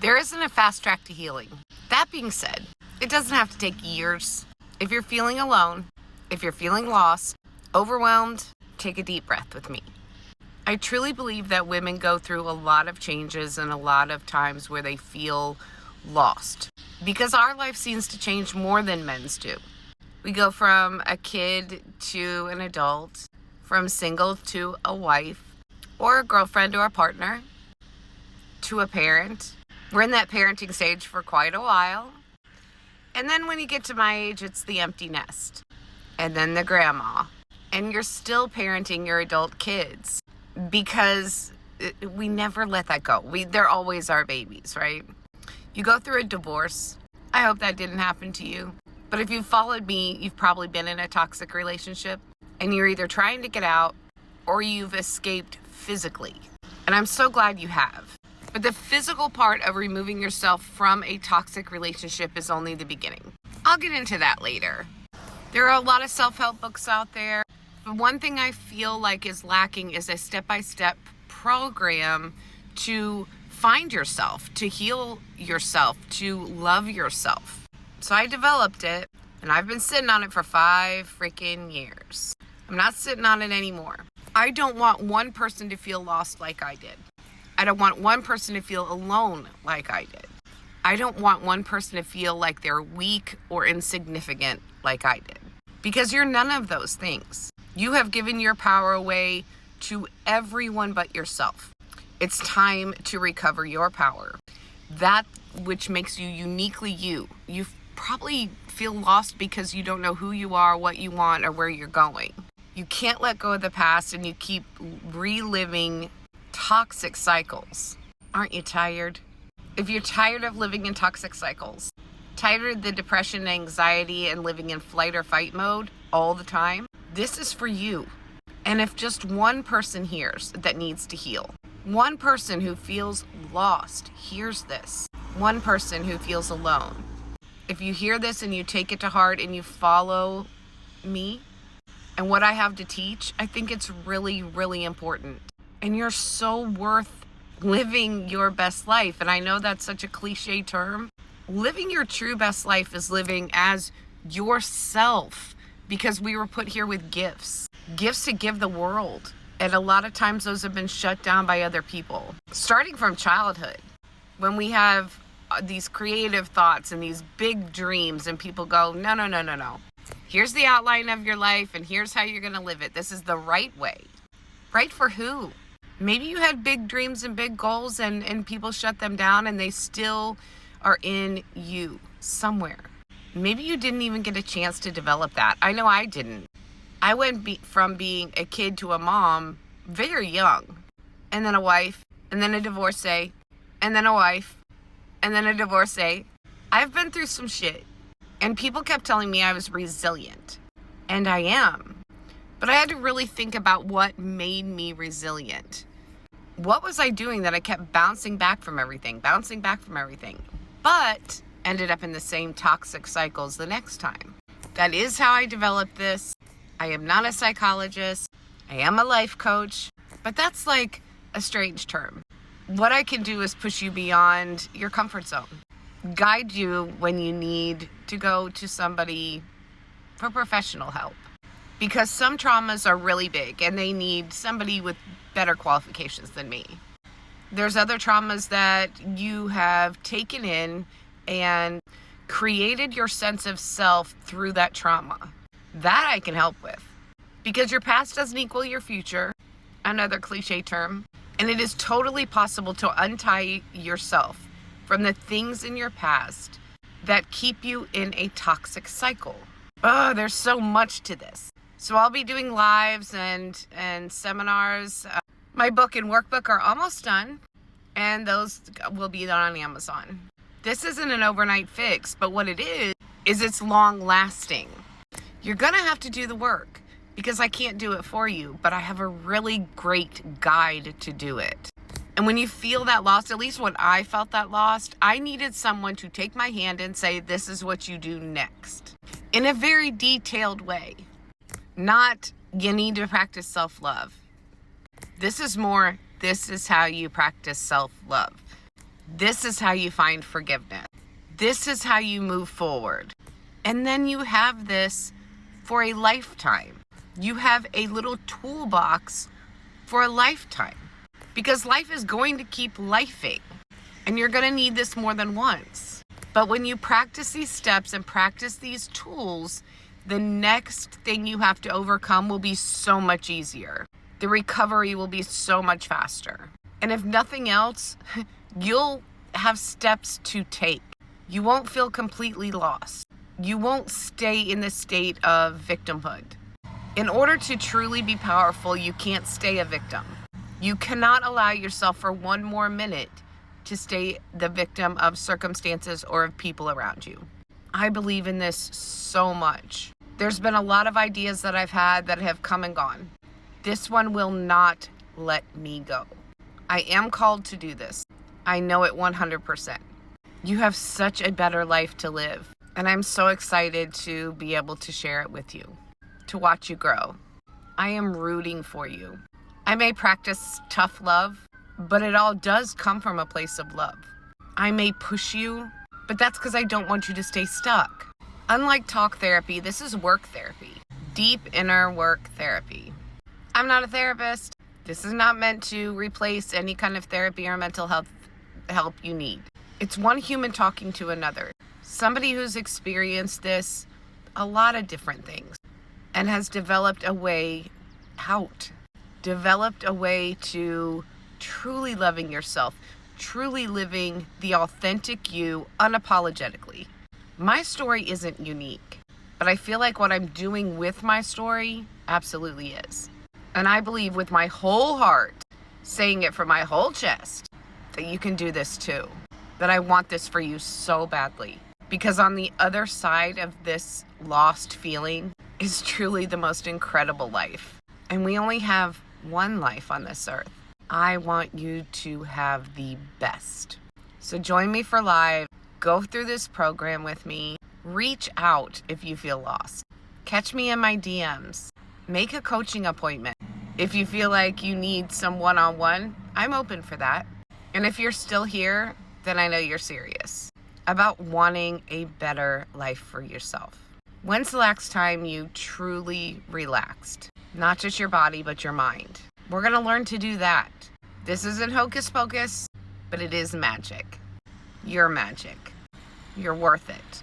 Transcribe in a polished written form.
There isn't a fast track to healing. That being said, it doesn't have to take years. If you're feeling alone, if you're feeling lost, overwhelmed, take a deep breath with me. I truly believe that women go through a lot of changes and a lot of times where they feel lost because our life seems to change more than men's do. We go from a kid to an adult, from single to a wife or a girlfriend or a partner to a parent. We're in that parenting stage for quite a while. And then when you get to my age, it's the empty nest and then the grandma. And you're still parenting your adult kids because we never let that go. They're always our babies, right? You go through a divorce. I hope that didn't happen to you. But if you've followed me, you've probably been in a toxic relationship and you're either trying to get out or you've escaped physically. And I'm so glad you have. But the physical part of removing yourself from a toxic relationship is only the beginning. I'll get into that later. There are a lot of self-help books out there. But one thing I feel like is lacking is a step-by-step program to find yourself, to heal yourself, to love yourself. So I developed it, and I've been sitting on it for 5 freaking years. I'm not sitting on it anymore. I don't want one person to feel lost like I did. I don't want one person to feel alone like I did. I don't want one person to feel like they're weak or insignificant like I did. Because you're none of those things. You have given your power away to everyone but yourself. It's time to recover your power. That which makes you uniquely you. You probably feel lost because you don't know who you are, what you want, or where you're going. You can't let go of the past and you keep reliving toxic cycles. Aren't you tired? If you're tired of living in toxic cycles, tired of the depression, anxiety, and living in flight or fight mode all the time, this is for you. And if just one person hears that needs to heal, one person who feels lost hears this, one person who feels alone, if you hear this and you take it to heart and you follow me and what I have to teach, I think it's really, really important. And you're so worth living your best life. And I know that's such a cliche term. Living your true best life is living as yourself, because we were put here with gifts to give the world. And a lot of times those have been shut down by other people. Starting from childhood, when we have these creative thoughts and these big dreams and people go, no. Here's the outline of your life and here's how you're going to live it. This is the right way. Right for who? Maybe you had big dreams and big goals and people shut them down and they still are in you somewhere. Maybe you didn't even get a chance to develop that. I know I didn't. I went from being a kid to a mom very young, and then a wife, and then a divorcee, and then a wife, and then a divorcee. I've been through some shit, and people kept telling me I was resilient, and I am. But I had to really think about what made me resilient. What was I doing that I kept bouncing back from everything, but ended up in the same toxic cycles the next time? That is how I developed this. I am not a psychologist. I am a life coach, but that's like a strange term. What I can do is push you beyond your comfort zone, guide you when you need to go to somebody for professional help, because some traumas are really big and they need somebody with better qualifications than me. There's other traumas that you have taken in and created your sense of self through that trauma. That I can help with. Because your past doesn't equal your future, another cliche term, and it is totally possible to untie yourself from the things in your past that keep you in a toxic cycle. Oh, there's so much to this. So I'll be doing lives and seminars. My book and workbook are almost done, and those will be on Amazon. This isn't an overnight fix, but what it is it's long lasting. You're gonna have to do the work because I can't do it for you, but I have a really great guide to do it. And when you feel that lost, at least when I felt that lost, I needed someone to take my hand and say, this is what you do next. In a very detailed way. Not, you need to practice self-love. This is more, this is how you practice self-love. This is how you find forgiveness. This is how you move forward. And then you have this for a lifetime. You have a little toolbox for a lifetime, because life is going to keep lifing, and you're going to need this more than once. But when you practice these steps and practice these tools, the next thing you have to overcome will be so much easier. The recovery will be so much faster. And if nothing else, you'll have steps to take. You won't feel completely lost. You won't stay in the state of victimhood. In order to truly be powerful, you can't stay a victim. You cannot allow yourself for one more minute to stay the victim of circumstances or of people around you. I believe in this so much. There's been a lot of ideas that I've had that have come and gone. This one will not let me go. I am called to do this. I know it 100%. You have such a better life to live, and I'm so excited to be able to share it with you, to watch you grow. I am rooting for you. I may practice tough love, but it all does come from a place of love. I may push you, but that's because I don't want you to stay stuck. Unlike talk therapy, this is work therapy. Deep inner work therapy. I'm not a therapist. This is not meant to replace any kind of therapy or mental health help you need. It's one human talking to another. Somebody who's experienced this, a lot of different things, and has developed a way out. Developed a way to truly loving yourself, truly living the authentic you unapologetically. My story isn't unique, but I feel like what I'm doing with my story absolutely is. And I believe with my whole heart, saying it from my whole chest, that you can do this too. That I want this for you so badly. Because on the other side of this lost feeling is truly the most incredible life. And we only have one life on this earth. I want you to have the best. So join me for live. Go through this program with me. Reach out if you feel lost. Catch me in my DMs. Make a coaching appointment. If you feel like you need some one-on-one, I'm open for that. And if you're still here, then I know you're serious about wanting a better life for yourself. When's the last time you truly relaxed? Not just your body, but your mind. We're going to learn to do that. This isn't hocus pocus, but it is magic. You're magic. You're worth it.